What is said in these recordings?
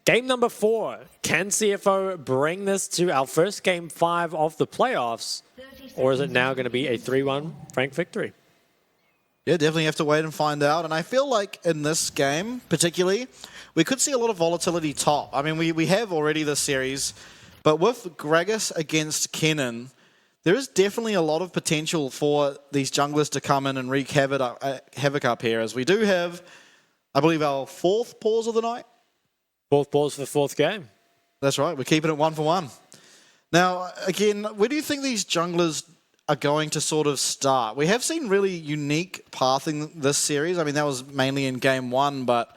Game number 4. Can CFO bring this to our first game 5 of the playoffs? Or is it now going to be a 3-1 Frank victory? Yeah, definitely have to wait and find out. And I feel like in this game, particularly, we could see a lot of volatility top. I mean, we have already this series, but with Gragas against Kennen, there is definitely a lot of potential for these junglers to come in and wreak havoc up here, as we do have, I believe, our 4th pause of the night. 4th pause for the 4th game. That's right. We're keeping it 1 for 1. Now, again, where do you think these junglers are going to sort of start? We have seen really unique pathing this series. I mean, that was mainly in game 1, but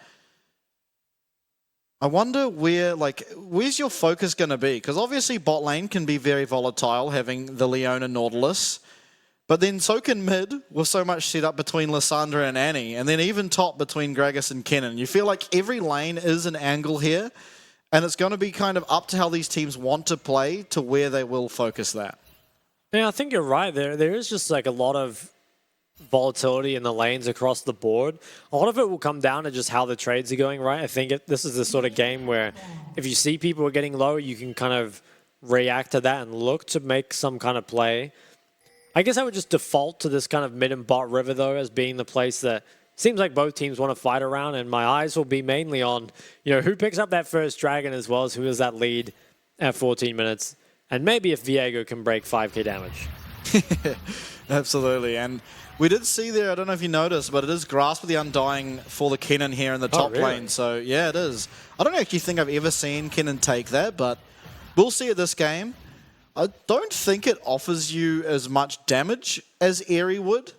I wonder where's your focus going to be? Because obviously bot lane can be very volatile, having the Leona Nautilus, but then so can mid, with so much set up between Lissandra and Annie, and then even top between Gragas and Kennen. You feel like every lane is an angle here, and it's going to be kind of up to how these teams want to play to where they will focus that. Yeah, I think you're right. There is just like a lot of volatility in the lanes across the board. A lot of it will come down to just how the trades are going, right? I think this is the sort of game where if you see people are getting low, you can kind of react to that and look to make some kind of play. I guess I would just default to this kind of mid and bot river, though, as being the place that seems like both teams want to fight around, and my eyes will be mainly on, who picks up that first dragon as well as who has that lead at 14 minutes. And maybe if Viego can break 5k damage. Absolutely. And we did see there, I don't know if you noticed, but it is Grasp of the Undying for the Kennen here in the top lane. So, yeah, it is. I don't actually think I've ever seen Kennen take that, but we'll see it this game. I don't think it offers you as much damage as Aerie would,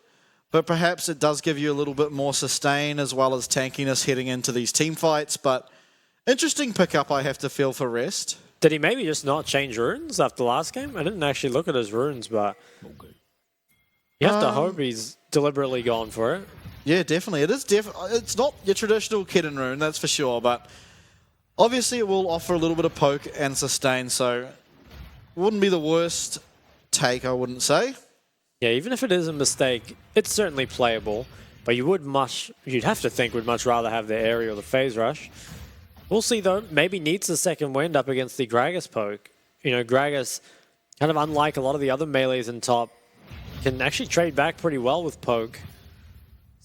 but perhaps it does give you a little bit more sustain as well as tankiness heading into these team fights. But interesting pickup, I have to feel, for Rest. Did he maybe just not change runes after last game? I didn't actually look at his runes, but you have to hope he's deliberately gone for it. Yeah, definitely. It is it's not your traditional Kennen rune, that's for sure, but obviously it will offer a little bit of poke and sustain, so it wouldn't be the worst take, I wouldn't say. Yeah, even if it is a mistake, it's certainly playable, but you'd have to think would much rather have the Aerie or the Phase Rush. We'll see, though. Maybe needs the second wind up against the Gragas poke. Gragas, kind of unlike a lot of the other melees in top, can actually trade back pretty well with poke.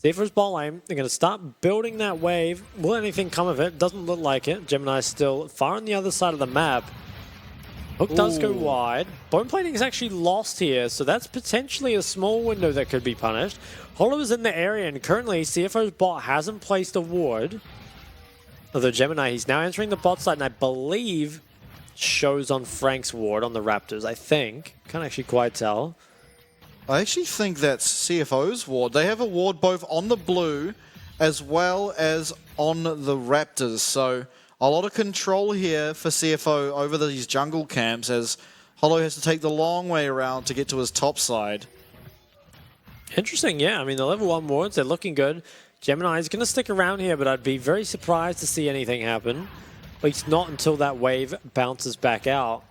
CFO's bot lane, they're going to start building that wave. Will anything come of it? Doesn't look like it. Gemini's still far on the other side of the map. Hook does go wide. Bone plating is actually lost here, so that's potentially a small window that could be punished. Hollow is in the area, and currently CFO's bot hasn't placed a ward. Although Gemini, he's now entering the bot side, and I believe shows on Frank's ward on the Raptors, I think. Can't actually quite tell. I actually think that's CFO's ward. They have a ward both on the blue as well as on the Raptors. So a lot of control here for CFO over these jungle camps, as Hollow has to take the long way around to get to his top side. Interesting, yeah. I mean, the level 1 wards, they're looking good. Gemini is going to stick around here, but I'd be very surprised to see anything happen. At least not until that wave bounces back out.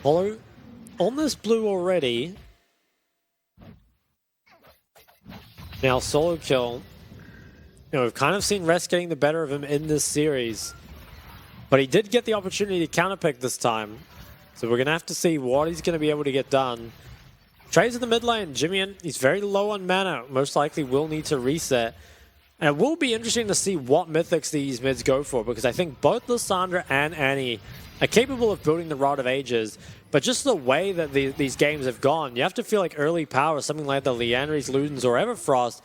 Hollow on this blue already. Now, solo kill. We've kind of seen Rest getting the better of him in this series. But he did get the opportunity to counterpick this time. So we're going to have to see what he's going to be able to get done. Trades in the mid lane. Jimmy, he's very low on mana. Most likely will need to reset. And it will be interesting to see what mythics these mids go for, because I think both Lissandra and Annie are capable of building the Rod of Ages. But just the way that these games have gone, you have to feel like early power, something like the Liandry's, Ludens, or Everfrost,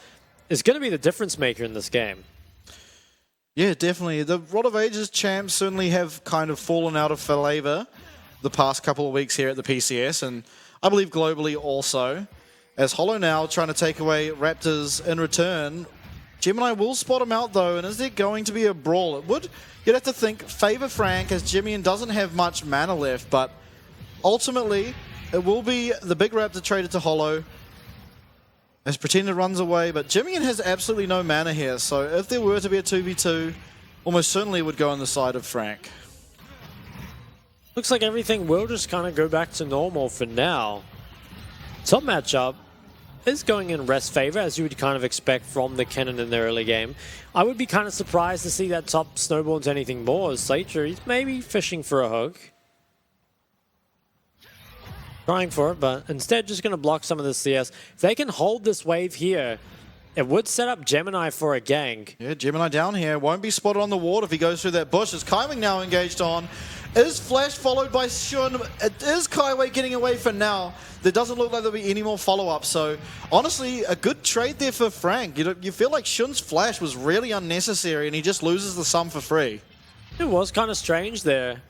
is going to be the difference maker in this game. Yeah, definitely. The Rod of Ages champs certainly have kind of fallen out of flavor the past couple of weeks here at the PCS, and I believe globally also. As Hollow now trying to take away Raptors in return. Gemini will spot him out, though, and is there going to be a brawl? You'd have to think, favor Frank, as Jimmy doesn't have much mana left, but ultimately, it will be the big Raptor traded to Hollow, as Pretender runs away, but Jimmy has absolutely no mana here, so if there were to be a 2v2, almost certainly would go on the side of Frank. Looks like everything will just kind of go back to normal for now. Top matchup, is going in rest favor, as you would kind of expect from the Kennen in the early game. I would be kind of surprised to see that top snowball into anything more, as Slater, he's maybe fishing for a hook. Trying for it, but instead just going to block some of the CS. If they can hold this wave here, it would set up Gemini for a gank. Yeah, Gemini down here. Won't be spotted on the ward if he goes through that bush. Is Kaiwing now engaged on? Is Flash followed by Shun? It is Kaiwei getting away for now. There doesn't look like there'll be any more follow-up. So, honestly, a good trade there for Frank. You feel like Shun's Flash was really unnecessary and he just loses the sum for free. It was kind of strange there.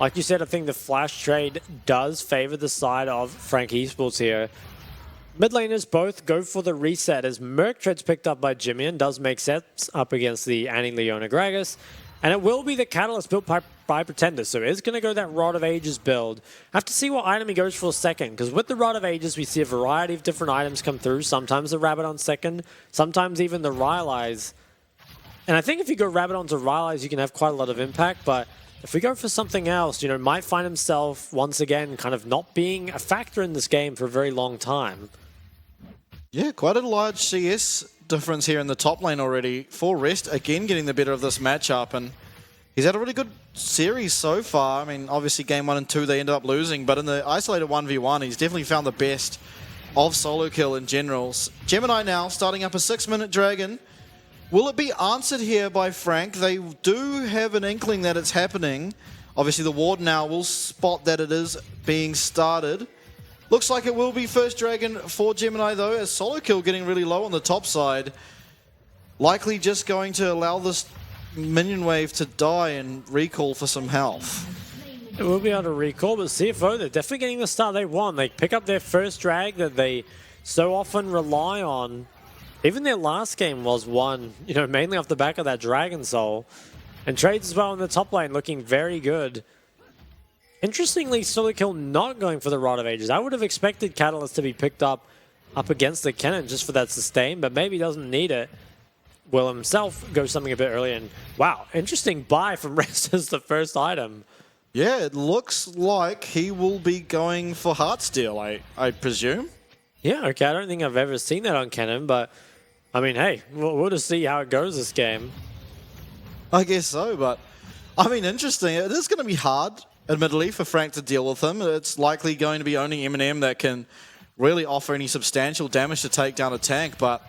Like you said, I think the Flash trade does favor the side of Frank Esports here. Mid laners both go for the reset as Merc Tread's picked up by Jimmy and does make sets up against the Annie Leona Gragas. And it will be the Catalyst built by Pretender, so it's going to go that Rod of Ages build. Have to see what item he goes for second, because with the Rod of Ages we see a variety of different items come through. Sometimes the Rabbit on second, sometimes even the Rylai's. And I think if you go Rabbit onto Rylai's you can have quite a lot of impact, but if we go for something else, might find himself once again kind of not being a factor in this game for a very long time. Yeah, quite a large CS difference here in the top lane already. For Rest, again getting the better of this matchup, and he's had a really good series so far. I mean, obviously game 1 and 2 they ended up losing, but in the isolated 1v1 he's definitely found the best of solo kill in generals. Gemini now starting up a 6-minute dragon. Will it be answered here by Frank? They do have an inkling that it's happening. Obviously the ward now will spot that it is being started. Looks like it will be first dragon for Gemini though, as solo kill getting really low on the top side. Likely just going to allow this minion wave to die and recall for some health. It will be able to recall, but CFO, they're definitely getting the start they want. They pick up their first drag that they so often rely on. Even their last game was won, mainly off the back of that Dragon Soul. And trades as well in the top lane looking very good. Interestingly, solo kill not going for the Rod of Ages. I would have expected Catalyst to be picked up against the Kennen just for that sustain, but maybe doesn't need it. Will himself go something a bit earlier, and wow, interesting buy from Rest as the first item. Yeah, it looks like he will be going for Heartsteel, I presume. Yeah, okay, I don't think I've ever seen that on Kennen, but I mean, hey, we'll just see how it goes this game. I guess so, but I mean, interesting. It is going to be hard, admittedly, for Frank to deal with him. It's likely going to be only Eminem that can really offer any substantial damage to take down a tank, but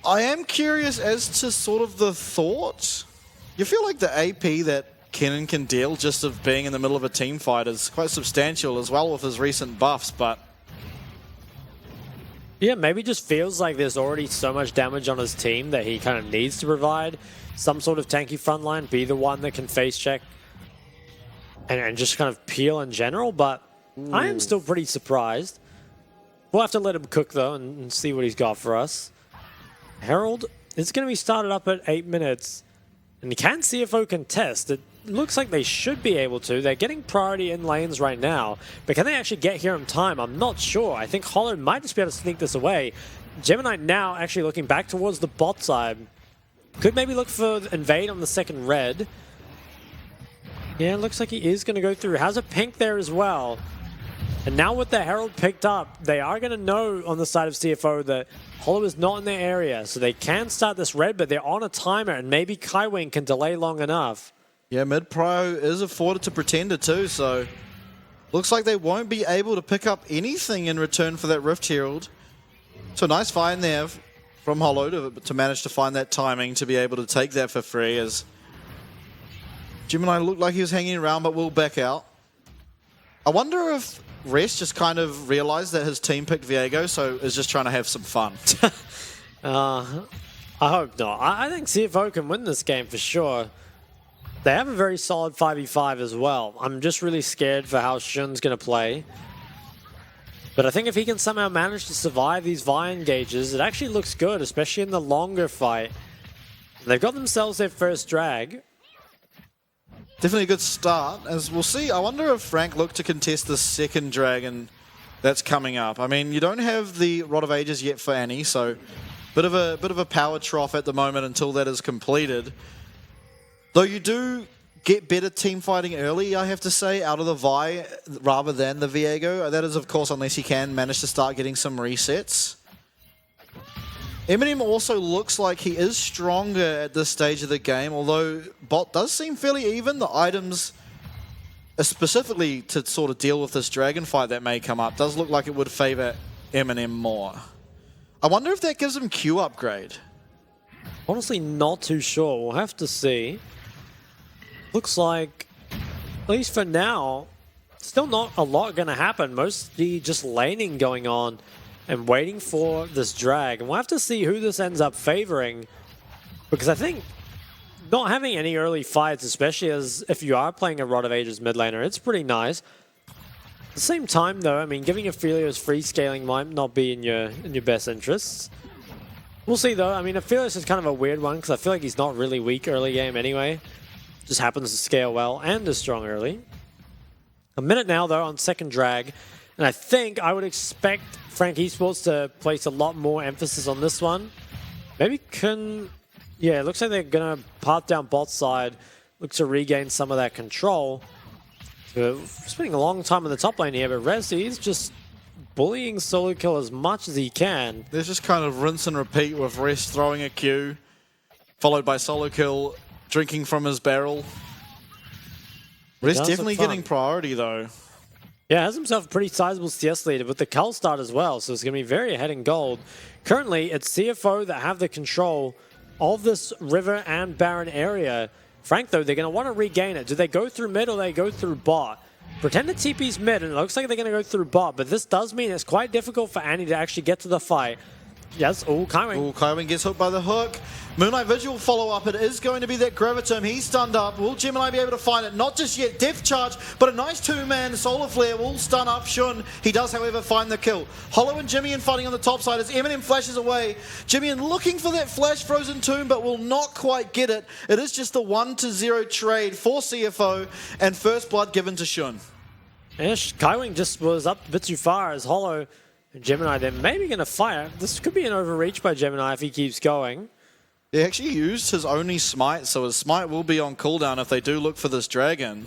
I am curious as to sort of the thought. You feel like the AP that Kennen can deal just of being in the middle of a team fight is quite substantial as well with his recent buffs, but yeah, maybe just feels like there's already so much damage on his team that he kind of needs to provide some sort of tanky frontline, be the one that can face check and just kind of peel in general, but I am still pretty surprised. We'll have to let him cook though and see what he's got for us. Herald is going to be started up at 8 minutes, and you can CFO contest. It looks like they should be able to. They're getting priority in lanes right now, but can they actually get here in time? I'm not sure. I think Hollow might just be able to sneak this away. Gemini now actually looking back towards the bot side. Could maybe look for invade on the second red. Yeah, it looks like he is going to go through. Has a pink there as well. And now with the Herald picked up, they are going to know on the side of CFO that Hollow is not in their area, so they can start this red, but they're on a timer, and maybe Kaiwing can delay long enough. Yeah, mid-pro is afforded to Pretender too, so looks like they won't be able to pick up anything in return for that Rift Herald. So nice find there from Hollow to manage to find that timing to be able to take that for free, as Gemini looked like he was hanging around but will back out. I wonder if Rest just kind of realized that his team picked Viego, so is just trying to have some fun. I hope not. I think CFO can win this game for sure. They have a very solid 5v5 as well. I'm just really scared for how Shun's going to play. But I think if he can somehow manage to survive these Vi engages, it actually looks good, especially in the longer fight. They've got themselves their first drag. Definitely a good start, as we'll see. I wonder if Frank looked to contest the second dragon that's coming up. I mean, you don't have the Rod of Ages yet for Annie, so bit of a power trough at the moment until that is completed. Though you do get better team fighting early, I have to say, out of the Vi rather than the Viego. That is, of course, unless he can manage to start getting some resets. Eminem also looks like he is stronger at this stage of the game, although bot does seem fairly even. The items, specifically to sort of deal with this dragon fight that may come up, does look like it would favor Eminem more. I wonder if that gives him Q upgrade. Honestly, not too sure. We'll have to see. Looks like, at least for now, still not a lot going to happen. Mostly just laning going on and waiting for this drag. And we'll have to see who this ends up favoring. Because I think not having any early fights, especially as if you are playing a Rod of Ages mid laner, it's pretty nice. At the same time, though, I mean, giving Aphelios free scaling might not be in your best interests. We'll see, though. I mean, Aphelios is kind of a weird one because I feel like he's not really weak early game anyway. Just happens to scale well and is strong early. A minute now, though, on second drag. And I think I would expect Frank Esports to place a lot more emphasis on this one. Maybe can... Yeah, it looks like they're going to path down bot side. Look to regain some of that control. Spending a long time in the top lane here, but Resi is just bullying solo kill as much as he can. There's just kind of rinse and repeat with Rest throwing a Q, followed by solo kill, drinking from his barrel. Rest definitely getting priority though. Yeah, has himself a pretty sizable CS leader with the Cull start as well, so it's going to be very ahead in gold. Currently, it's CFO that have the control of this river and Baron area. Frank, though, they're going to want to regain it. Do they go through mid or they go through bot? Pretended TP's mid, and it looks like they're going to go through bot, but this does mean it's quite difficult for Annie to actually get to the fight. Yes, Kaiwing. Kaiwing gets hooked by the hook. Moonlight Vigil follow-up. It is going to be that Gravitum. He's stunned up. Will Gemini be able to find it? Not just yet. Depth charge, but a nice two-man solar flare will stun up Shun. He does, however, find the kill. Hollow and Jimmy fighting on the top side as Eminem flashes away. Jimmy looking for that flash frozen tomb, but will not quite get it. It is just the 1-0 trade for CFO, and first blood given to Shun. Ish, Kaiwing just was up a bit too far as Hollow and Gemini, they're maybe going to fire. This could be an overreach by Gemini if he keeps going. He actually used his only smite, so his smite will be on cooldown if they do look for this dragon.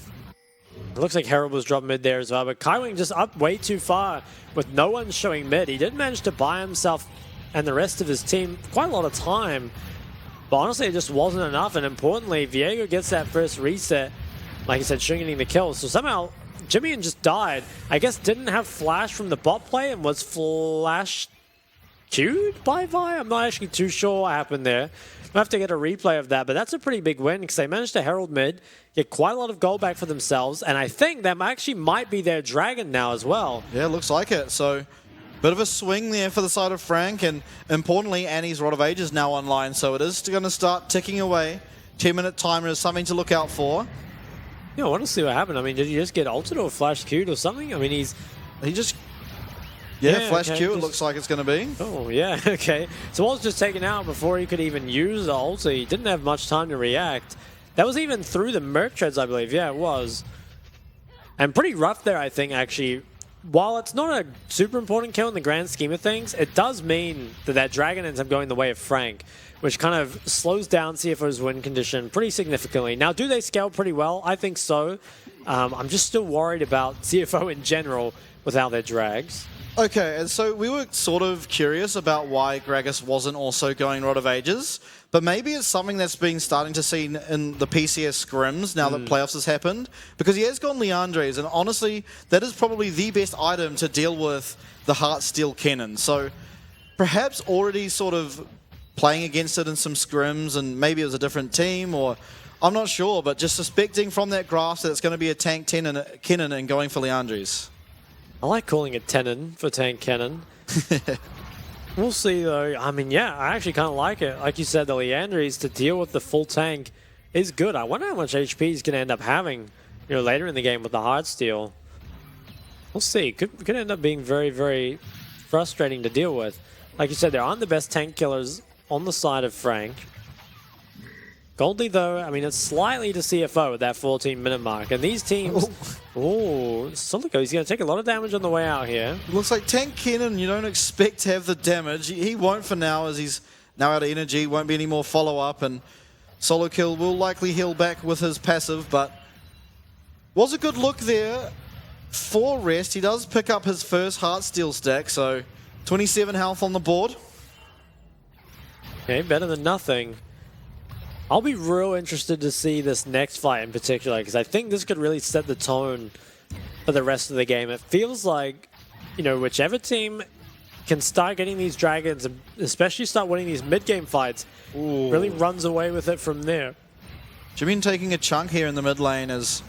It looks like Herald was dropped mid there as well, but Kaiwing just up way too far with no one showing mid. He did manage to buy himself and the rest of his team quite a lot of time, but honestly it just wasn't enough, and importantly, Viego gets that first reset, like I said, getting the kill, so somehow Jimmy just died. I guess didn't have flash from the bot play and was flash queued by Vi. I'm not actually too sure what happened there. I'll have to get a replay of that, but that's a pretty big win because they managed to herald mid, get quite a lot of gold back for themselves, and I think that actually might be their dragon now as well. Yeah, looks like it. So bit of a swing there for the side of Frank, and importantly, Annie's Rod of Ages now online, so it is going to start ticking away. 10-minute timer is something to look out for. Yeah, I want to see what happened. I mean, did he just get ulted or flash queued or something? I mean, he just... Yeah, flash okay, Q it looks like it's going to be. Oh, yeah, okay. So was just taken out before he could even use the ult. He didn't have much time to react. That was even through the merc treads, I believe. Yeah, it was. And pretty rough there, I think, actually. While it's not a super important kill in the grand scheme of things, it does mean that dragon ends up going the way of Frank, which kind of slows down CFO's win condition pretty significantly. Now, do they scale pretty well? I think so. I'm just still worried about CFO in general without their drags. Okay, and so we were sort of curious about why Gragas wasn't also going Rod of Ages, but maybe it's something that's been starting to see in the PCS scrims now that playoffs has happened, because he has gone Leandres, and honestly, that is probably the best item to deal with the Heartsteel Cannon. So perhaps already sort of playing against it in some scrims, and maybe it was a different team, or I'm not sure, but just suspecting from that graph that it's going to be a tank cannon and going for Leandres. I like calling it Tenon for tank cannon. We'll see, though. I mean, yeah, I actually kind of like it. Like you said, the Leandres to deal with the full tank is good. I wonder how much HP he's going to end up having, later in the game with the Heartsteel. We'll see. Could end up being very, very frustrating to deal with. Like you said, there aren't the best tank killers on the side of Frank. Goldie, though, I mean, it's slightly to CFO at that 14-minute mark. And these teams... Oh, Solico, he's going to take a lot of damage on the way out here. Looks like tank cannon, you don't expect to have the damage. He won't for now, as he's now out of energy. Won't be any more follow-up. And Solo kill will likely heal back with his passive, but was a good look there for Rest. He does pick up his first Heartsteel stack, so 27 health on the board. Okay, better than nothing. I'll be real interested to see this next fight in particular, because I think this could really set the tone for the rest of the game. It feels like, you know, whichever team can start getting these dragons, and especially start winning these mid-game fights, really runs away with it from there. Jimin taking a chunk here in the mid lane as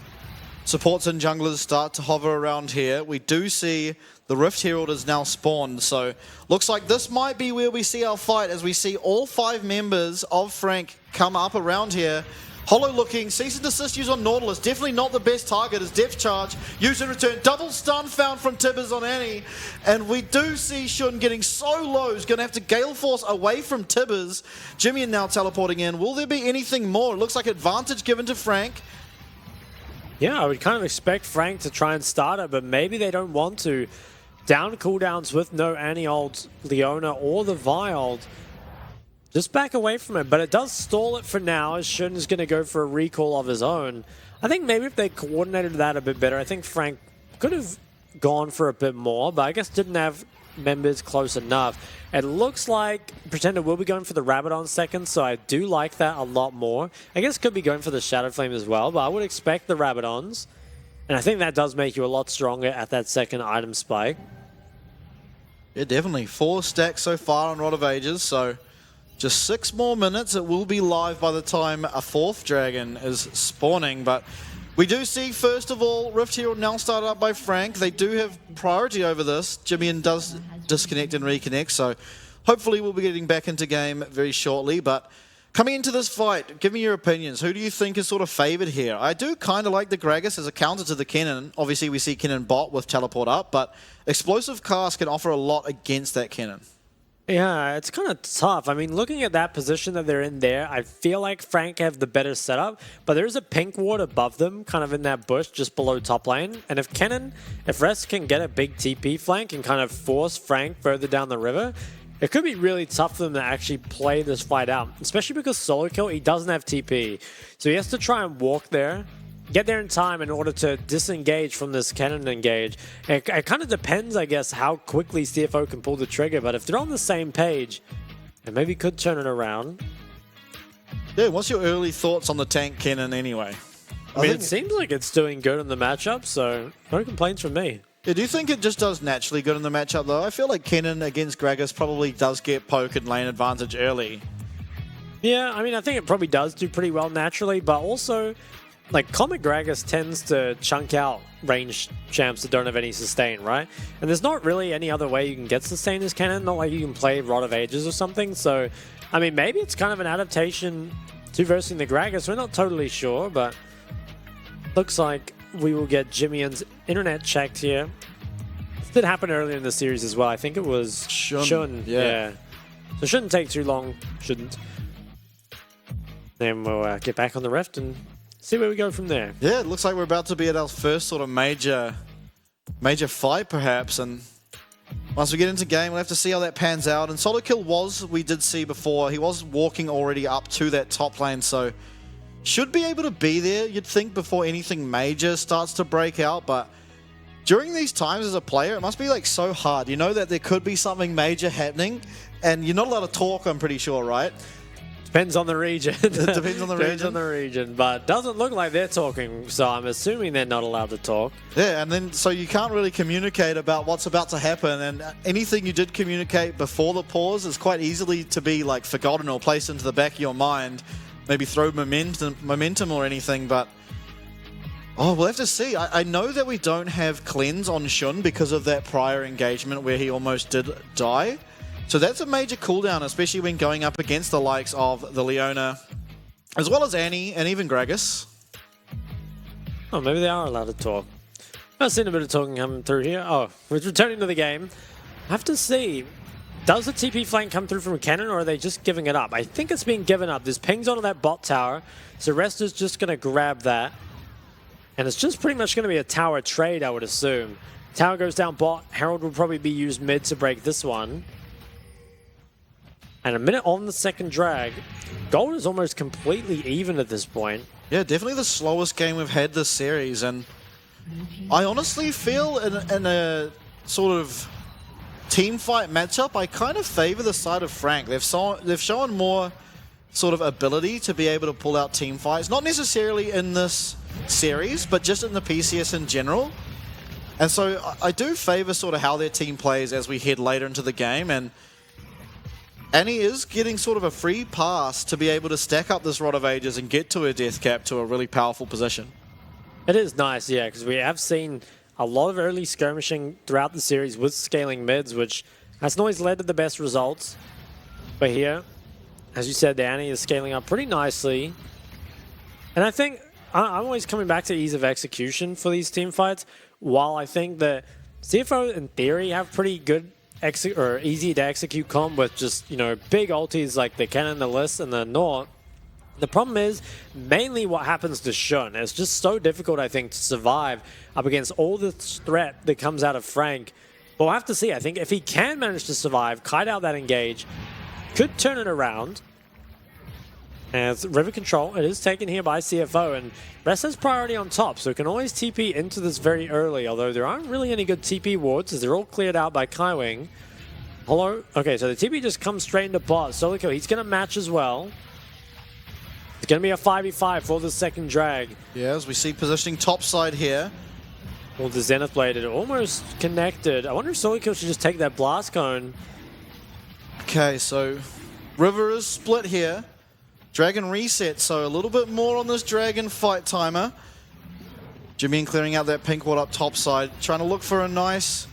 supports and junglers start to hover around here. We do see the Rift Herald is now spawned, so looks like this might be where we see our fight as we see all 5 members of Frank come up around here. Hollow looking, cease and desist use on Nautilus, definitely not the best target as depth charge, use in return, double stun found from Tibbers on Annie, and we do see Shun getting so low, he's going to have to Gale Force away from Tibbers. Jimmy now teleporting in, will there be anything more? It looks like advantage given to Frank. Yeah, I would kind of expect Frank to try and start it, but maybe they don't want to. Down cooldowns with no Annie ult, Leona or the Vi. Just back away from it, but it does stall it for now as Shun is going to go for a recall of his own. I think maybe if they coordinated that a bit better, I think Frank could have gone for a bit more, but I guess didn't have members close enough. It looks like Pretender will be going for the Rabadon second, so I do like that a lot more. I guess could be going for the Shadow Flame as well, but I would expect the Rabadons. And I think that does make you a lot stronger at that second item spike. Yeah, definitely. 4 stacks so far on Rod of Ages, so just 6 more minutes. It will be live by the time a 4th dragon is spawning, but we do see, first of all, Rift Herald now started up by Frank. They do have priority over this. Jimmy does disconnect and reconnect, so hopefully we'll be getting back into game very shortly, but coming into this fight, give me your opinions. Who do you think is sort of favoured here? I do kind of like the Gragas as a counter to the Kennen. Obviously, we see Kennen bot with teleport up, but Explosive Cast can offer a lot against that Kennen. Yeah, it's kind of tough. I mean, looking at that position that they're in there, I feel like Frank have the better setup, but there's a pink ward above them, kind of in that bush just below top lane. And if Rest can get a big TP flank and kind of force Frank further down the river, it could be really tough for them to actually play this fight out, especially because Solo Kill, he doesn't have TP. So he has to try and walk there, get there in time in order to disengage from this cannon engage. It kind of depends, I guess, how quickly CFO can pull the trigger, but if they're on the same page, it maybe could turn it around. Yeah, what's your early thoughts on the tank cannon anyway? I mean, it seems like it's doing good in the matchup, so no complaints from me. Yeah, do you think it just does naturally good in the matchup though? I feel like Kennen against Gragas probably does get poke and lane advantage early. Yeah, I mean, I think it probably does do pretty well naturally, but also, like, Comet Gragas tends to chunk out ranged champs that don't have any sustain, right? And there's not really any other way you can get sustain as Kennen, not like you can play Rod of Ages or something, so, I mean, maybe it's kind of an adaptation to versing the Gragas, we're not totally sure, but looks like we will get Jimmy's internet checked here. This did happen earlier in the series as well. I think it was Shun. Yeah. So it shouldn't take too long. Shouldn't. Then we'll get back on the Rift and see where we go from there. Yeah, it looks like we're about to be at our first sort of major fight perhaps, and once we get into game we'll have to see how that pans out. And Solo Kill we did see before, he was walking already up to that top lane, so should be able to be there, you'd think, before anything major starts to break out, but during these times as a player, it must be like so hard. You know that there could be something major happening, and you're not allowed to talk, I'm pretty sure, right? Depends on the region. It depends on the region. Depends on the region, but doesn't look like they're talking, so I'm assuming they're not allowed to talk. Yeah, and then so you can't really communicate about what's about to happen, and anything you did communicate before the pause is quite easily to be like forgotten or placed into the back of your mind. Maybe throw momentum or anything, but we'll have to see. I know that we don't have cleanse on Shun because of that prior engagement where he almost did die. So that's a major cooldown, especially when going up against the likes of the Leona, as well as Annie and even Gragas. Oh, maybe they are allowed to talk. I've seen a bit of talking coming through here. Oh, we're returning to the game. I have to see. Does the TP flank come through from Kennen, or are they just giving it up? I think it's being given up. There's pings onto that bot tower, so Rest is just going to grab that. And it's just pretty much going to be a tower trade, I would assume. Tower goes down bot. Herald will probably be used mid to break this one. and a minute on the second drag. Gold is almost completely even at this point. Yeah, definitely the slowest game we've had this series, and I honestly feel in a sort of team fight matchup, I kind of favor the side of Frank. They've shown more sort of ability to be able to pull out team fights, not necessarily in this series, but just in the PCS in general. And so I do favor sort of how their team plays as we head later into the game, and he is getting sort of a free pass to be able to stack up this Rod of Ages and get to a death cap to a really powerful position. It is nice, yeah, because we have seen a lot of early skirmishing throughout the series with scaling mids, which hasn't always led to the best results. But here, as you said, the Annie is scaling up pretty nicely. And I think I'm always coming back to ease of execution for these team fights. While I think that CFO, in theory, have pretty good or easy to execute comp with just, you know, big ultis like the Cannon, the List, and the Nort. The problem is mainly what happens to Shun. It's just so difficult, I think, to survive up against all the threat that comes out of Frank. But we'll have to see. I think if he can manage to survive, kite out that engage, could turn it around. As river control, it is taken here by CFO, and Rest has priority on top, so it can always TP into this very early, although there aren't really any good TP wards, as they're all cleared out by Kaiwing. Hello? Okay, so the TP just comes straight into bot. Solico, he's going to match as well. It's going to be a 5v5 for the second drag. Yeah, as we see positioning top side here. Well, the Zenith Blade, it almost connected. I wonder if Solico should just take that Blast Cone. Okay, so River is split here. Dragon reset, so a little bit more on this Dragon fight timer. Jimin clearing out that pink ward up top side, trying to look for a nice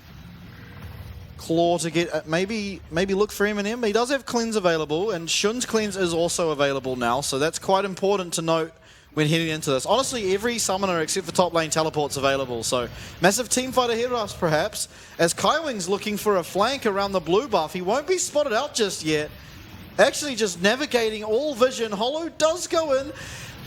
claw to get, maybe look for Eminem. He does have cleanse available, and Shun's cleanse is also available now, so that's quite important to note when heading into this. Honestly, every summoner except for top lane teleport's available, so massive team fight ahead of us perhaps, as Kaiwing's looking for a flank around the blue buff. He won't be spotted out just yet. Actually just navigating all vision. Hollow does go in.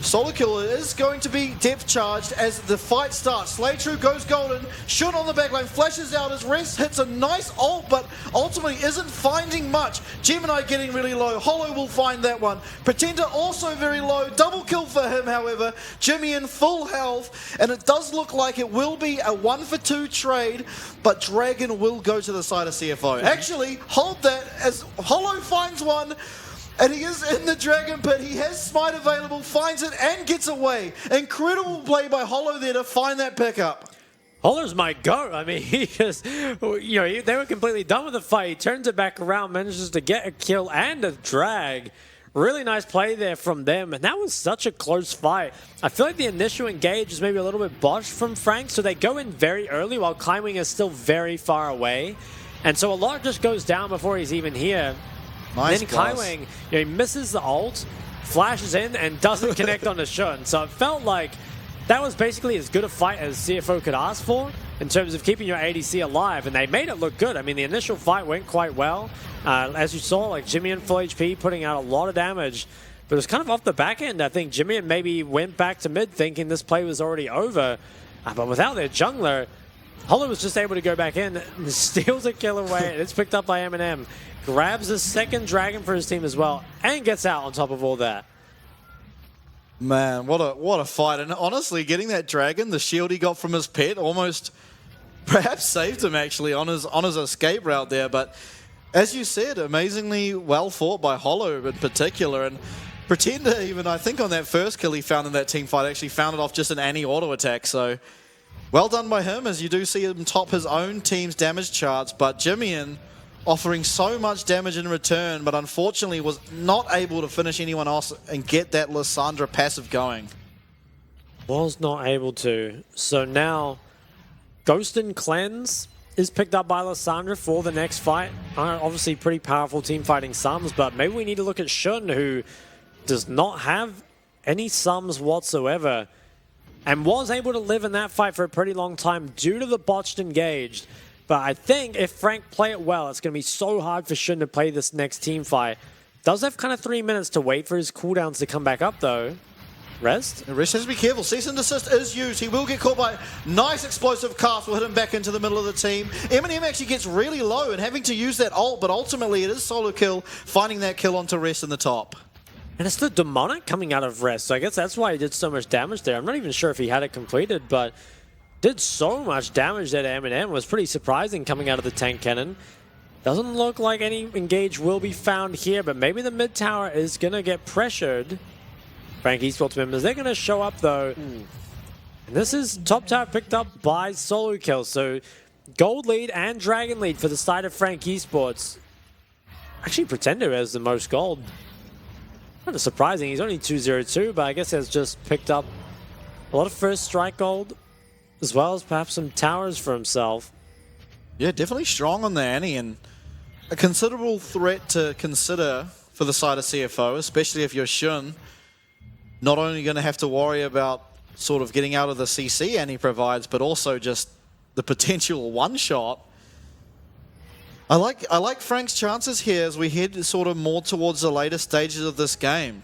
Solarkiller is going to be depth charged as the fight starts. Slaytrue goes golden. Shun on the backline flashes out as Rest hits a nice ult, but ultimately isn't finding much. Gemini getting really low. Hollow will find that one. Pretender also very low. Double kill for him, however. Jimmy in full health, and it does look like it will be a 1-for-2 trade, but Dragon will go to the side of CFO. Actually, hold that as Hollow finds one. And he is in the Dragon Pit. He has Smite available, finds it, and gets away. Incredible play by Hollow there to find that pickup. Hollow's my goat. I mean, he just, you know, they were completely done with the fight. He turns it back around, manages to get a kill and a drag. Really nice play there from them, and that was such a close fight. I feel like the initial engage is maybe a little bit botched from Frank, so they go in very early while Kaiwing is still very far away. And so a lot just goes down before he's even here. Nice then Kaiwing, you know, he misses the ult, flashes in, and doesn't connect on the Shun. So it felt like that was basically as good a fight as CFO could ask for in terms of keeping your ADC alive, and they made it look good. I mean, the initial fight went quite well. As you saw, like Jimmy in full HP putting out a lot of damage, but it was kind of off the back end. I think Jimmy maybe went back to mid thinking this play was already over, but without their jungler, Hollow was just able to go back in, and steals a kill away, and it's picked up by Eminem. Grabs the second Dragon for his team as well, and gets out on top of all that. Man, what a fight. And honestly, getting that Dragon, the shield he got from his pet, almost perhaps saved him actually on his escape route there. But as you said, amazingly well fought by Hollow in particular. And Pretender, even I think on that first kill he found in that team fight, actually found it off just an Annie auto attack. So well done by him, as you do see him top his own team's damage charts. But Jimmy offering so much damage in return, but unfortunately was not able to finish anyone else and get that Lysandra passive going. Was not able to. So now, Ghost and Cleanse is picked up by Lysandra for the next fight. Obviously pretty powerful team fighting sums, but maybe we need to look at Shun, who does not have any sums whatsoever, and was able to live in that fight for a pretty long time due to the botched engaged. But I think if Frank play it well, it's going to be so hard for Shun to play this next team fight. Does have kind of 3 minutes to wait for his cooldowns to come back up, though. Rest? Rest has to be careful. Cease and desist is used. He will get caught by nice explosive cast. Will hit him back into the middle of the team. Eminem actually gets really low and having to use that ult, but ultimately it is solo kill, finding that kill onto Rest in the top. And it's the demonic coming out of Rest, so I guess that's why he did so much damage there. I'm not even sure if he had it completed, but did so much damage there to Eminem. Was pretty surprising coming out of the tank cannon. Doesn't look like any engage will be found here, but maybe the mid tower is going to get pressured. Frank Esports members, they're going to show up though. And this is top tower picked up by solo kill. So gold lead and dragon lead for the side of Frank Esports. Actually, Pretender has the most gold. Kind of surprising. He's only 202, but I guess has just picked up a lot of first strike gold, as well as perhaps some towers for himself. Yeah, definitely strong on the Annie, and a considerable threat to consider for the side of CFO, especially if you're Shun. Not only going to have to worry about sort of getting out of the CC Annie provides, but also just the potential one-shot. I like Frank's chances here as we head sort of more towards the later stages of this game.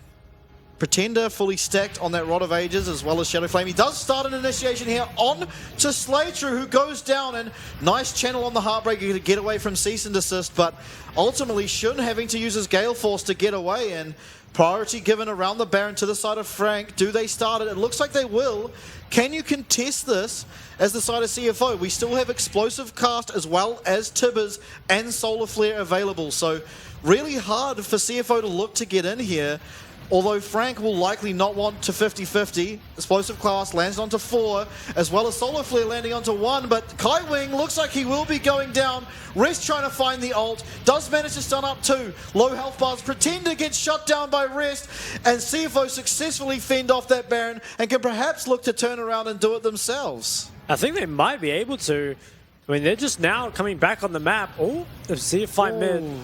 Pretender fully stacked on that Rod of Ages as well as Shadow Flame. He does start an initiation here on to Slaytrue, who goes down, and nice channel on the Heartbreaker to get away from Cease and Desist, but ultimately Shun having to use his Gale Force to get away, and priority given around the Baron to the side of Frank. Do they start it? It looks like they will. Can you contest this as the side of CFO? We still have Explosive Cast as well as Tibbers and Solar Flare available, so really hard for CFO to look to get in here. Although Frank will likely not want to 50-50. Explosive Cast lands onto 4, as well as Solar Flare landing onto 1, but Kai Wing looks like he will be going down. Rest trying to find the ult, does manage to stun up 2. Low health bars, Pretender gets shut down by Rest, and CFO successfully fend off that Baron, and can perhaps look to turn around and do it themselves. I think they might be able to. I mean, they're just now coming back on the map. Oh, CFI mid.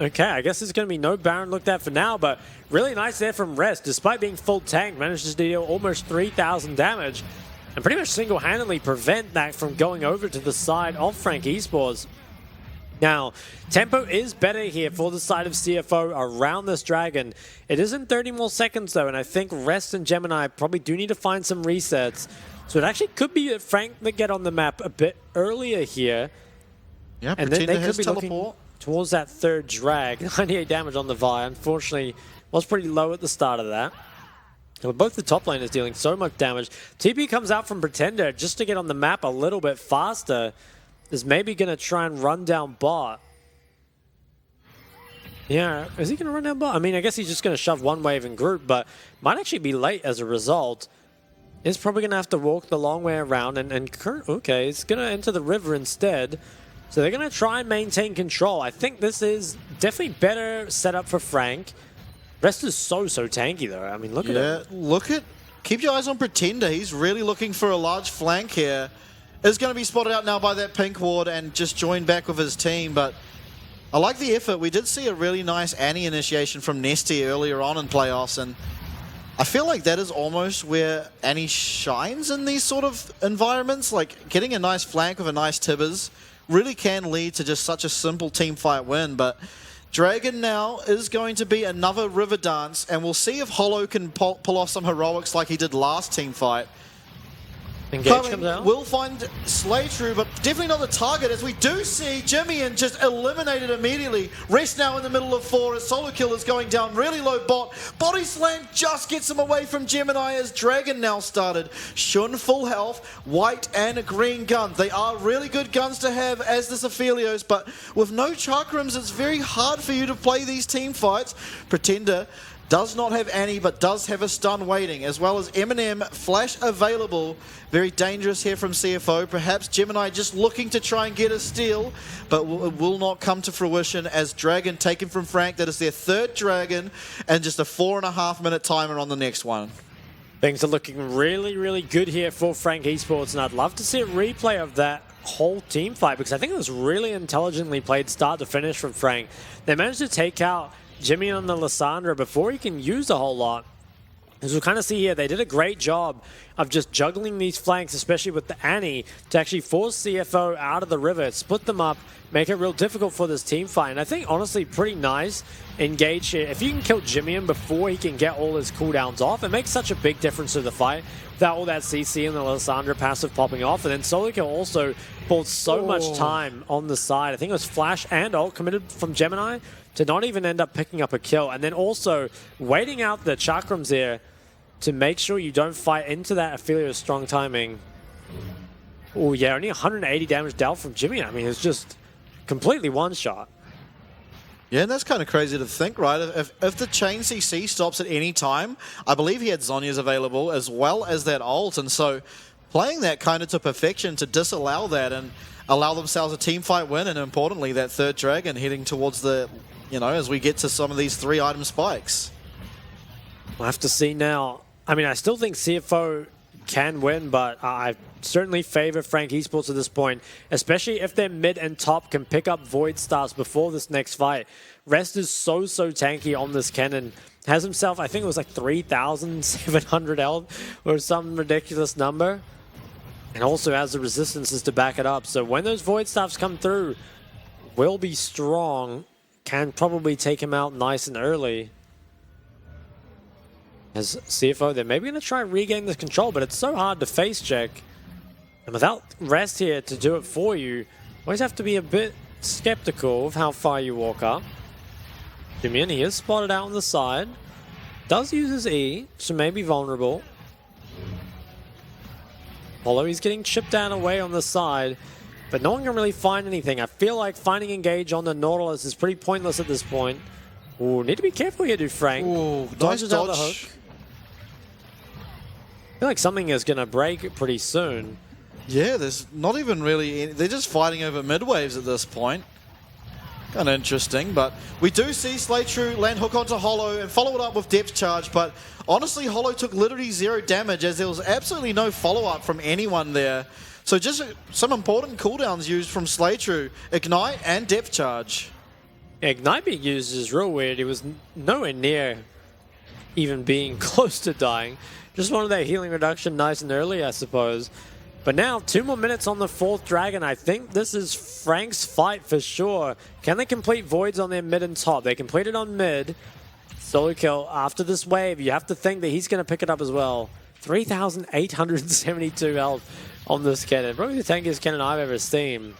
Okay, I guess there's going to be no Baron looked at for now, but really nice there from Rest. Despite being full tank, manages to deal almost 3,000 damage and pretty much single-handedly prevent that from going over to the side of Frank Esports. Now, tempo is better here for the side of CFO around this dragon. It is in 30 more seconds, though, and I think Rest and Gemini probably do need to find some resets. So it actually could be Frank that get on the map a bit earlier here. Yeah, and then they could be looking towards that third drag. 98 damage on the Vi. Unfortunately, was pretty low at the start of that. But both the top laners dealing so much damage. TP comes out from Pretender just to get on the map a little bit faster. Is maybe going to try and run down bot. Yeah, is he going to run down bot? I mean, I guess he's just going to shove one wave and group, but might actually be late as a result. Is probably going to have to walk the long way around. Okay, he's going to enter the river instead. So they're going to try and maintain control. I think this is definitely better setup for Frank. Rest is so tanky though. I mean, look at it. Keep your eyes on Pretender. He's really looking for a large flank here. Is going to be spotted out now by that pink ward and just joined back with his team. But I like the effort. We did see a really nice Annie initiation from Nesty earlier on in playoffs, and I feel like that is almost where Annie shines in these sort of environments. Like getting a nice flank with a nice Tibbers really can lead to just such a simple team fight win. But Dragon now is going to be another river dance, and we'll see if Hollow can pull off some heroics like he did last team fight. Engage comes out. We'll find Slaytrue, but definitely not the target, as we do see Jimmy and just eliminated immediately. Rest now in the middle of 4 as Solo Kill is going down. Really low bot. Body Slam just gets him away from Gemini as Dragon now started. Shun full health, white and green guns. They are really good guns to have as this Aphelios, but with no Chakrams, it's very hard for you to play these team fights. Pretender does not have Annie, but does have a stun waiting, as well as Eminem flash available. Very dangerous here from CFO. Perhaps Gemini just looking to try and get a steal, but it will not come to fruition as Dragon taken from Frank. That is their third Dragon, and just a 4.5 minute timer on the next one. Things are looking really good here for Frank Esports, and I'd love to see a replay of that whole team fight, because I think it was really intelligently played start to finish from Frank. They managed to take out Jimmy on the Lissandra before he can use a whole lot. As we'll kind of see here, they did a great job of just juggling these flanks, especially with the Annie, to actually force CFO out of the river, split them up, make it real difficult for this team fight. And I think, honestly, pretty nice engage here. If you can kill Jimmy before he can get all his cooldowns off, it makes such a big difference to the fight. Without all that CC and the Lysandra passive popping off, and then solo kill also bought so much time on the side. I think it was flash and ult committed from Gemini to not even end up picking up a kill, and then also waiting out the chakrams here to make sure you don't fight into that Aphelios strong timing. Oh yeah, only 180 damage dealt from Jimmy. I mean, it's just completely one shot. Yeah, and that's kind of crazy to think, right? If the chain CC stops at any time, I believe he had Zhonya's available as well as that ult, and so playing that kind of to perfection to disallow that and allow themselves a team fight win, and importantly, that third dragon heading towards the, as we get to some of these 3-item spikes. We'll have to see now. I mean, I still think CFO can win, but I certainly favor Frank Esports at this point, especially if their mid and top can pick up Void Stars before this next fight. Rest is so tanky on this Kennen. Has himself, I think it was like 3,700 health or some ridiculous number. And also has the resistances to back it up. So when those Void Staffs come through, will be strong. Can probably take him out nice and early. As CFO, they're maybe going to try and regain this control, but it's so hard to face check. And without Rest here to do it for you, always have to be a bit skeptical of how far you walk up. Jimmy, he is spotted out on the side. Does use his E, so may be vulnerable. Although he's getting chipped down away on the side, but no one can really find anything. I feel like finding engage on the Nautilus is pretty pointless at this point. Ooh, need to be careful here, dude, Frank. Ooh, nice Dodges out the dodge. hook. I feel like something is going to break pretty soon. Yeah, there's not even really they're just fighting over mid-waves at this point. Kind of interesting, but we do see Slaytrue land hook onto Hollow and follow it up with depth charge, but honestly, Hollow took literally 0 damage as there was absolutely no follow-up from anyone there. So just some important cooldowns used from Slaytrue, Ignite and depth charge. Yeah, Ignite being used is real weird. He was nowhere near even being close to dying. Just wanted that healing reduction nice and early, I suppose. But now, 2 more minutes on the 4th Dragon. I think this is Frank's fight for sure. Can they complete Voids on their mid and top? They completed on mid. Solo kill after this wave. You have to think that he's going to pick it up as well. 3,872 health on this cannon. Probably the tankiest cannon I've ever seen.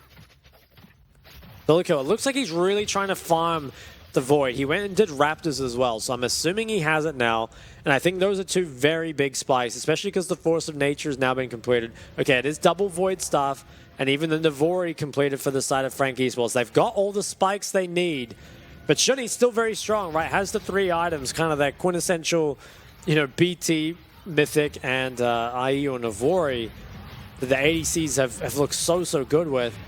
Solo kill. It looks like he's really trying to farm the Void. He went and did Raptors as well, so I'm assuming he has it now. And I think those are 2 very big spikes, especially because the Force of Nature has now been completed. Okay, it is double Void stuff, and even the Navori completed for the side of Frank Esports. They've got all the spikes they need, but Shunny's still very strong, right? Has the 3 items, kind of that quintessential, BT, Mythic, and IE or Navori that the ADCs have looked so good with.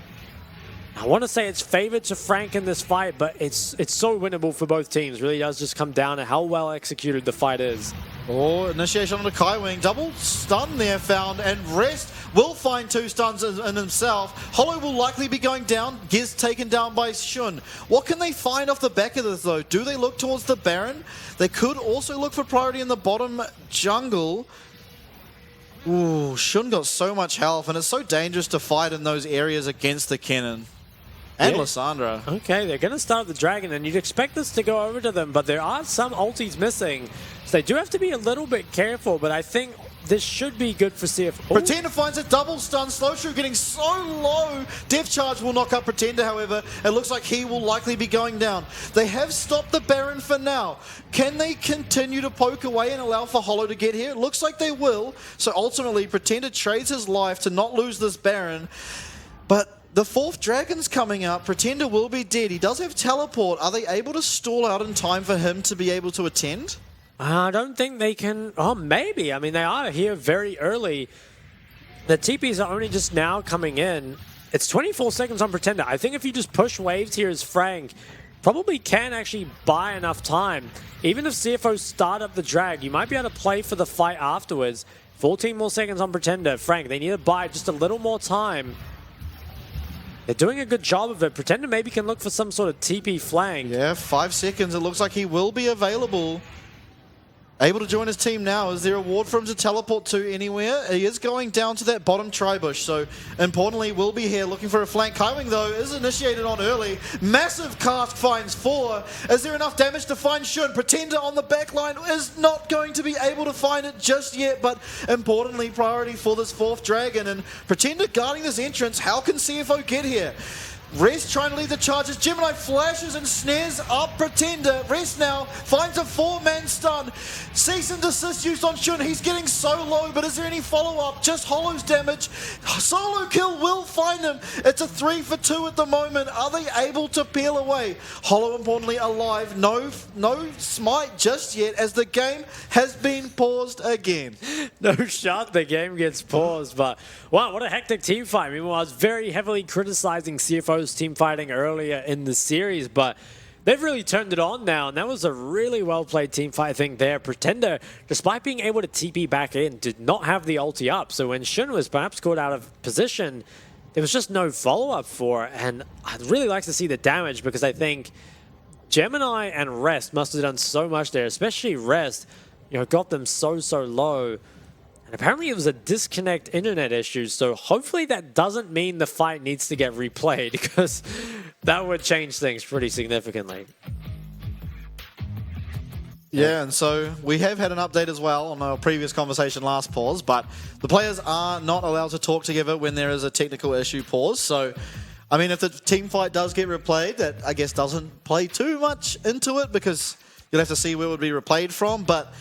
I want to say it's favored to Frank in this fight, but it's so winnable for both teams. Really does just come down to how well executed the fight is. Oh, initiation on the Kaiwing. Double stun there found, and Rest will find 2 stuns in himself. Hollow will likely be going down. Giz taken down by Shun. What can they find off the back of this, though? Do they look towards the Baron? They could also look for priority in the bottom jungle. Ooh, Shun got so much health, and it's so dangerous to fight in those areas against the Kennen. And Lysandra. Okay, they're going to start the Dragon, and you'd expect this to go over to them, but there are some ultis missing. So they do have to be a little bit careful, but I think this should be good for CF. Pretender finds a double stun. Slaytrue getting so low. Depth charge will knock up Pretender, however. It looks like he will likely be going down. They have stopped the Baron for now. Can they continue to poke away and allow for Hollow to get here? It looks like they will. So ultimately, Pretender trades his life to not lose this Baron. But the 4th Dragon's coming out. Pretender will be dead. He does have teleport. Are they able to stall out in time for him to be able to attend? I don't think they can. Oh, maybe. I mean, they are here very early. The TPs are only just now coming in. It's 24 seconds on Pretender. I think if you just push waves here as Frank, probably can actually buy enough time. Even if CFO start up the drag, you might be able to play for the fight afterwards. 14 more seconds on Pretender. Frank, they need to buy just a little more time. They're doing a good job of it. Pretender maybe can look for some sort of TP flank. Yeah, 5 seconds. It looks like he will be available. Able to join his team now. Is there a ward for him to teleport to anywhere? He is going down to that bottom tri-bush, so importantly will be here looking for a flank. Kaiwing though is initiated on early. Massive cast finds 4. Is there enough damage to find Shun? Pretender on the back line is not going to be able to find it just yet, but importantly priority for this 4th dragon, and Pretender guarding this entrance. How can CFO get here? Rest trying to lead the charges. Gemini flashes and snares up Pretender. Rest now finds a 4-man stun. Cease and desist used on Shun. He's getting so low, but is there any follow-up? Just Hollow's damage. Solo kill will find him. It's a 3 for 2 at the moment. Are they able to peel away? Hollow importantly alive. No smite just yet as the game has been paused again. No shot, the game gets paused, but wow, what a hectic team fight. I mean, well, I was very heavily criticizing CFO's team fighting earlier in the series, but they've really turned it on now, and that was a really well-played team fight, I think, there. Pretender, despite being able to TP back in, did not have the ulti up, so when Shun was perhaps caught out of position, there was just no follow-up for it, and I'd really like to see the damage because I think Gemini and Rest must have done so much there, especially Rest, you know, got them so low. And apparently it was a disconnect internet issue, so hopefully that doesn't mean the fight needs to get replayed because that would change things pretty significantly. Yeah, and so we have had an update as well on our previous conversation last pause, but the players are not allowed to talk together when there is a technical issue pause. So, I mean, if the team fight does get replayed, that I guess doesn't play too much into it because you'll have to see where it would be replayed from. But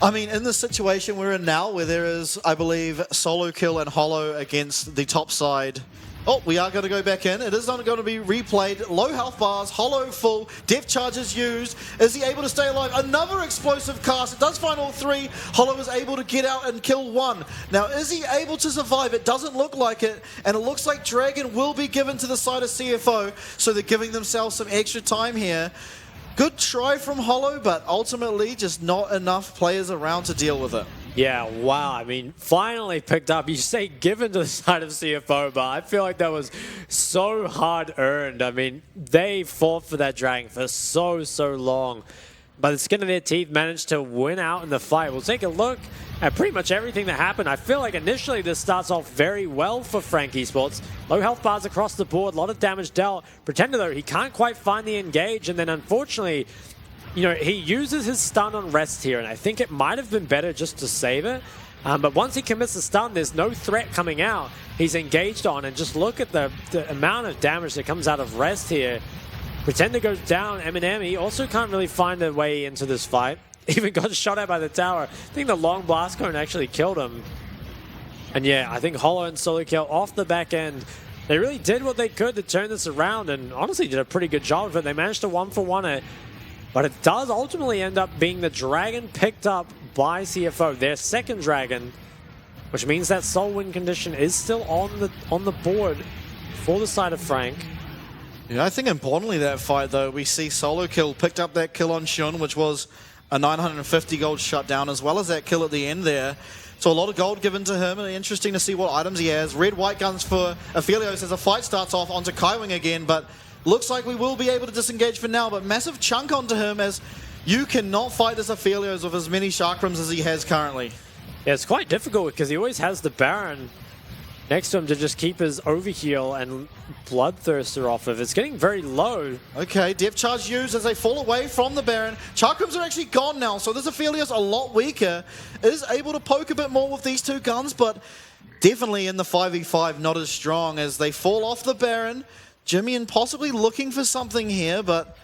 I mean, in the situation we're in now, where there is, I believe, solo kill and Hollow against the top side. Oh, we are going to go back in. It is not going to be replayed. Low health bars, Hollow full, depth charges used. Is he able to stay alive? Another explosive cast. It does find all 3. Hollow is able to get out and kill 1. Now, is he able to survive? It doesn't look like it, and it looks like Dragon will be given to the side of CFO, so they're giving themselves some extra time here. Good try from Hollow, but ultimately just not enough players around to deal with it. Yeah, wow. I mean, finally picked up. You say given to the side of CFO, but I feel like that was so hard earned. I mean, they fought for that dragon for so long. By the skin of their teeth, managed to win out in the fight. We'll take a look at pretty much everything that happened. I feel like initially this starts off very well for Frank Esports. Low health bars across the board, a lot of damage dealt. Pretender, though, he can't quite find the engage, and then unfortunately, you know, he uses his stun on Rest here, and I think it might have been better just to save it. But once he commits the stun, there's no threat coming out. He's engaged on, and just look at the amount of damage that comes out of Rest here. Pretender goes down. Eminem, he also can't really find a way into this fight. Even got shot at by the tower. I think the long blast cone actually killed him. And yeah, I think Hollow and Solo Kill off the back end, they really did what they could to turn this around and honestly did a pretty good job of it. They managed to 1-for-1 it, but it does ultimately end up being the dragon picked up by CFO, their second dragon, which means that soul win condition is still on the board for the side of Frank. Yeah, I think importantly that fight though, we see Solo Kill picked up that kill on Shun, which was a 950 gold shutdown, as well as that kill at the end there. So a lot of gold given to him, and interesting to see what items he has. Red-white guns for Aphelios as the fight starts off onto Kaiwing again, but looks like we will be able to disengage for now, but massive chunk onto him as you cannot fight this Aphelios with as many chakrams as he has currently. Yeah, it's quite difficult because he always has the Baron next to him to just keep his overheal and Bloodthirster off of. It's getting very low. Okay, depth charge used as they fall away from the Baron. Chakrams are actually gone now, so this Aphelios a lot weaker. Is able to poke a bit more with these 2 guns, but definitely in the 5v5 not as strong as they fall off the Baron. Jimmy and possibly looking for something here, but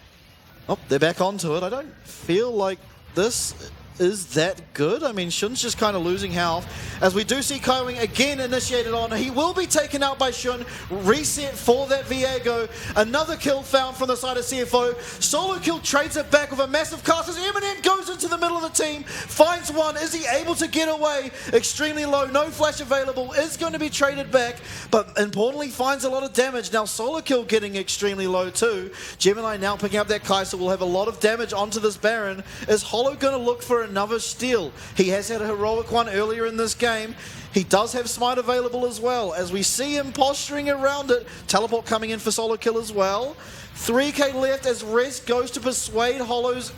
oh, they're back onto it. I don't feel like this is that good. I mean, Shun's just kind of losing health. As we do see Kaiwing again initiated on. He will be taken out by Shun. Reset for that Viego. Another kill found from the side of CFO. Solo Kill trades it back with a massive cast as Eminem goes into the middle of the team. Finds 1. Is he able to get away? Extremely low. No flash available. Is going to be traded back. But importantly, finds a lot of damage. Now Solo Kill getting extremely low too. Gemini now picking up that Kai'Sa will have a lot of damage onto this Baron. Is Hollow going to look for another steal? He has had a heroic one earlier in this game. He does have smite available as well, as we see him posturing around it. Teleport coming in for Solo Kill as well. 3k left as Rest goes to persuade Hollow's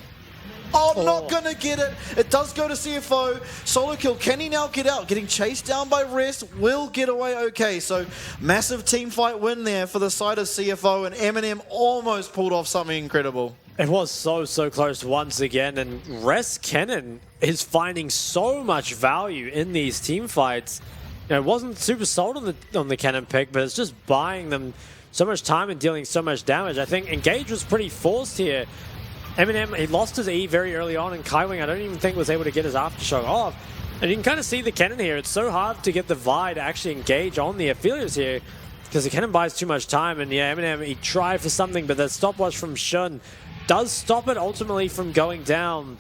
Oh, not going to get it. It does go to CFO. Solo kill. Can he now get out? Getting chased down by Rest. Will get away okay. So massive team fight win there for the side of CFO. And Eminem almost pulled off something incredible. It was so close once again. And Rest Kennen is finding so much value in these team fights. You know, it wasn't super sold on the Kennen pick, but it's just buying them so much time and dealing so much damage. I think Engage was pretty forced here. Eminem, he lost his E very early on, and Kaiwing, I don't even think was able to get his aftershock off. And you can kind of see the Kennen here. It's so hard to get the Vi to actually engage on the Aphelios here because the Kennen buys too much time. And yeah, Eminem, he tried for something, but the stopwatch from Shun does stop it ultimately from going down.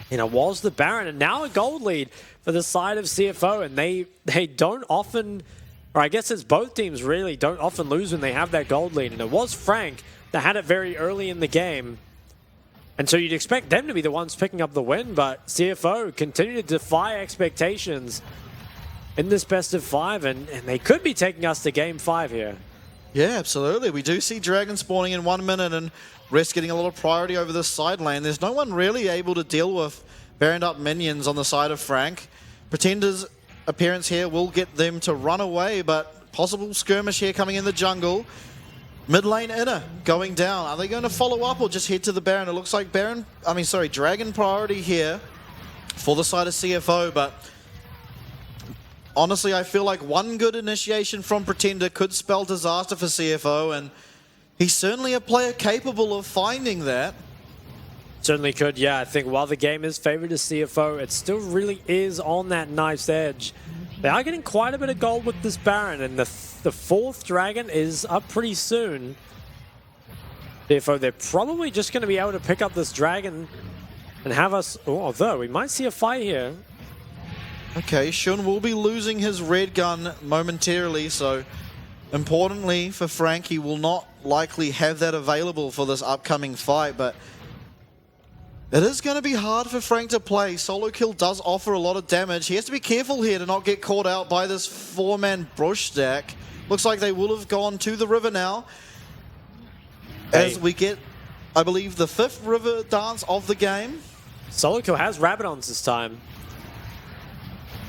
You know, was the Baron, and now a gold lead for the side of CFO, and they don't often, or I guess it's both teams really, don't often lose when they have that gold lead. And it was Frank that had it very early in the game. And so you'd expect them to be the ones picking up the win, but CFO continue to defy expectations in this best of 5, and they could be taking us to game 5 here. Yeah, absolutely. We do see Dragon spawning in 1 minute, and Rest getting a lot of priority over this side lane. There's no one really able to deal with Baroned up minions on the side of Frank. Pretender's appearance here will get them to run away, but possible skirmish here coming in the jungle. Mid lane inner going down. Are they going to follow up or just head to the Baron? It looks like Dragon priority here for the side of CFO, but honestly, I feel like one good initiation from Pretender could spell disaster for CFO, and he's certainly a player capable of finding that. Certainly could, yeah. I think while the game is favored to CFO, it still really is on that knife's edge. They are getting quite a bit of gold with this Baron, and the 4th Dragon is up pretty soon. CFO, they're probably just going to be able to pick up this Dragon and have us, although we might see a fight here. Okay, Shun will be losing his red gun momentarily, so importantly for Frank, he will not likely have that available for this upcoming fight, but it is going to be hard for Frank to play. Solo kill does offer a lot of damage. He has to be careful here to not get caught out by this 4-man brush stack. Looks like they will have gone to the river now. As we get, I believe, the 5th river dance of the game. Solo kill has Rabadons this time.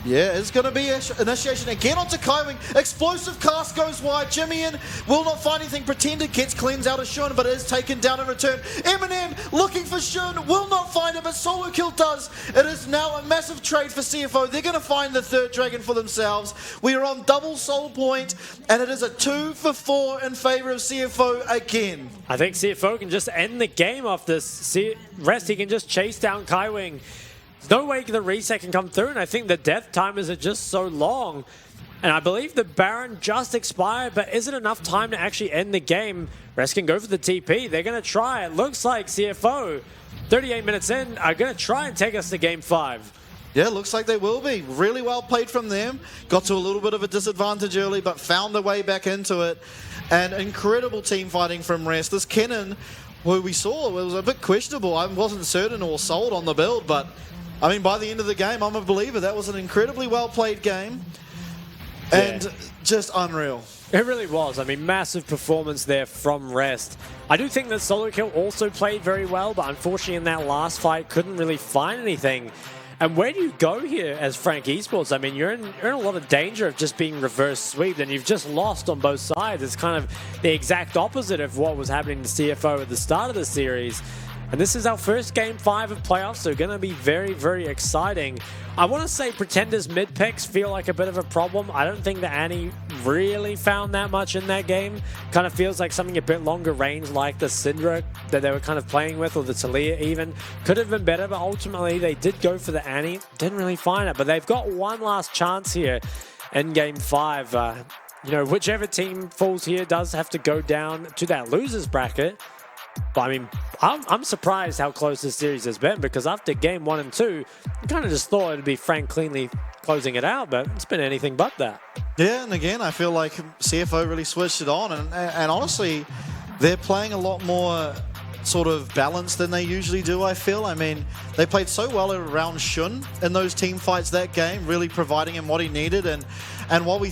Yeah, it's going to be initiation again onto Kaiwing. Explosive cast goes wide. Jimmy will not find anything. Pretender gets cleansed out of Shun, but is taken down in return. Eminem looking for Shun, will not find it, but Solo kill does. It is now a massive trade for CFO. They're going to find the 3rd Dragon for themselves. We are on double soul point, and it is a 2 for 4 in favor of CFO again. I think CFO can just end the game off this. Rest, he can just chase down Kaiwing. There's no way the reset can come through, and I think the death timers are just so long. And I believe the Baron just expired, but is it enough time to actually end the game? Rest can go for the TP. They're going to try. It looks like CFO, 38 minutes in, are going to try and take us to game 5. Yeah, looks like they will be. Really well played from them. Got to a little bit of a disadvantage early, but found their way back into it. And incredible team fighting from Rest. This Kennen, who we saw, was a bit questionable. I wasn't certain or sold on the build, but I mean, by the end of the game, I'm a believer. That was an incredibly well-played game. And just unreal. It really was. I mean, massive performance there from Rest. I do think that Solo kill also played very well, but unfortunately in that last fight, couldn't really find anything. And where do you go here as Frank Esports? I mean, you're in a lot of danger of just being reverse sweeped, and you've just lost on both sides. It's kind of the exact opposite of what was happening to CFO at the start of the series. And this is our first game 5 of playoffs, so going to be very, very exciting. I want to say Pretender's mid picks feel like a bit of a problem. I don't think that Annie really found that much in that game. Kind of feels like something a bit longer range, like the Syndra that they were kind of playing with, or the Talia even. Could have been better, but ultimately they did go for the Annie. Didn't really find it, but they've got one last chance here in game 5. You know, whichever team falls here does have to go down to that losers bracket. But I mean, I'm surprised how close this series has been, because after game 1 and 2, I kind of just thought it'd be Frank cleanly closing it out, but it's been anything but that. Yeah, and again, I feel like CFO really switched it on, and honestly, they're playing a lot more sort of balanced than they usually do, I feel. I mean, they played so well around Shun in those team fights that game, really providing him what he needed, and while we